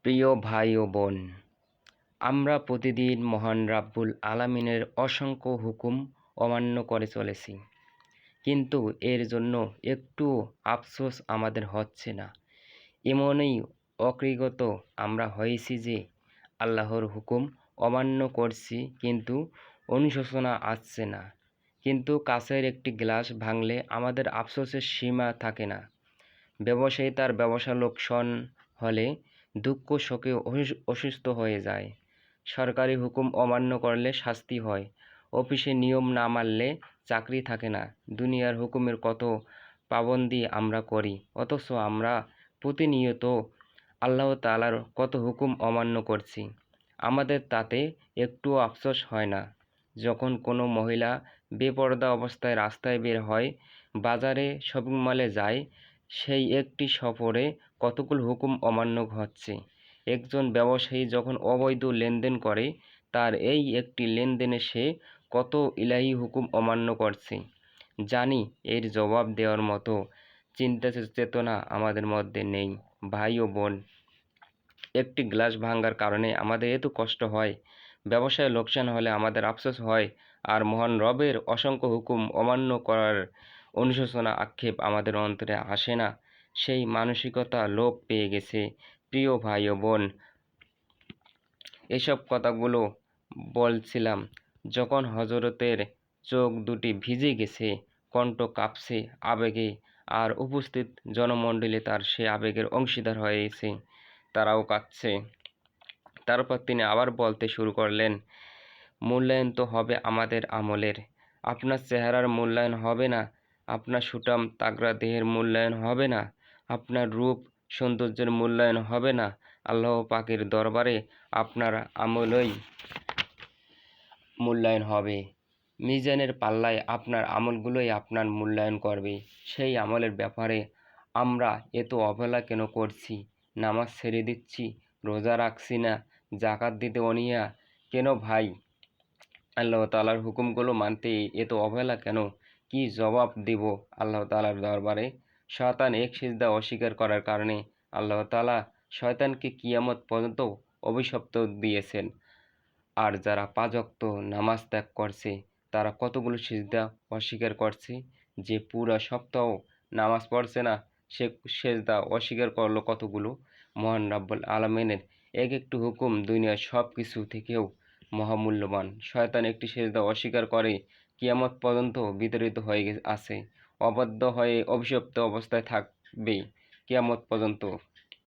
প্রিয় ভাই ও বোন, আমরা প্রতিদিন মহান রাব্বুল আলামিনের অসংখ্য হুকুম অমান্য করে চলেছি, কিন্তু এর জন্য একটু আফসোস আমাদের হচ্ছে না। এমনই অকৃতজ্ঞ আমরা হয়েছি যে আল্লাহর হুকুম অমান্য করছি, কিন্তু অনুশোচনা আসছে না। কিন্তু কাচের একটি গ্লাস ভাঙলে আমাদের আফসোসের সীমা থাকে না। ব্যবসায়ী তার ব্যবসা লোকসান হলে দুঃখ শোকে অসুস্থ হয়ে যায়। সরকারি হুকুম অমান্য করলে শাস্তি হয়। অফিসে নিয়ম না মানলে চাকরি থাকে না। দুনিয়ার হুকুমের কত পাবন্দি আমরা করি, অথচ আমরা প্রতিনিয়ত আল্লাহ তাআলার কত হুকুম অমান্য করছি। আমাদের তাতে একটুও আফসোস হয় না। যখন কোনো মহিলা বেপরদা অবস্থায় রাস্তায় বের হয়, বাজারে, শপিং মলে যায়, সেই একটি সফরে কতগুলো হুকুম অমান্য হচ্ছে। একজন ব্যবসায়ী যখন অবৈধ লেনদেন করে, তার এই একটি লেনদেনে সে কত ইলাহি হুকুম অমান্য করছে। জানি এর জবাব দেওয়ার মতো চিন্তা চেতনা আমাদের মধ্যে নেই। ভাই ও বোন, একটি গ্লাস ভাঙার কারণে আমাদের এত কষ্ট হয়, ব্যবসায় লোকসান হলে আমাদের আফসোস হয়, আর মহান রবের অসংখ্য হুকুম অমান্য করার অনুশোচনা আক্ষেপ আমাদের অন্তরে আসে না। সেই মানসিকতা লোপ পেয়ে গেছে। প্রিয় ভাই ও বোন, এসব কথাগুলো বলছিলাম যখন হজরতের চোখ দুটি ভিজে গেছে, কণ্ঠ কাঁপছে আবেগে, আর উপস্থিত জনমণ্ডলী তার সে আবেগের অংশীদার হয়েছে, তারাও কাঁদছে। তারপর তিনি আবার বলতে শুরু করলেন, মূল্যায়ন তো হবে আমাদের আমলের। আপনার চেহারার মূল্যায়ন হবে না, আপনার সুঠাম তাগড়া দেহের মূল্যায়ন হবে না, আপনার রূপ সৌন্দর্যের মূল্যায়ন হবে না। আল্লাহ পাকের দরবারে আপনার আমলই মূল্যায়ন হবে। মিজানের পাল্লায় আপনার আমলগুলোই আপনার মূল্যায়ন করবে। সেই আমলের ব্যাপারে আমরা এত অবহেলা কেন করছি? নামাজ ছেড়ে দিচ্ছি, রোজা রাখছি না, জাকাত দিতে অনীহা কেন ভাই? আল্লাহ তাআলার হুকুমগুলো মানতে এত অবহেলা কেন? কি জবাব দেব আল্লাহ তাআলার দরবারে? শয়তান এক সিজদা অস্বীকার করার কারণে আল্লাহ তাআলা শয়তানকে কিয়ামত পর্যন্ত অভিশপ্ত দিয়েছেন। আর যারা ৫ ওয়াক্ত নামাজ ত্যাগ করছে, তারা কতগুলো সিজদা অস্বীকার করছে। যে পুরা সপ্তাহ নামাজ পড়ছে না, সে সেজদা অস্বীকার করলো কতগুলো। মহান রাব্বুল আলামিনের এক একটি হুকুম দুনিয়ার সব কিছু থেকেও মহামূল্যবান। শয়তান একটি সেজদা অস্বীকার করে কিয়ামত পর্যন্ত বিতাড়িত হয়ে আছে, অবাধ্য হয়ে অভিশপ্ত অবস্থায় থাকবে কিয়ামত পর্যন্ত।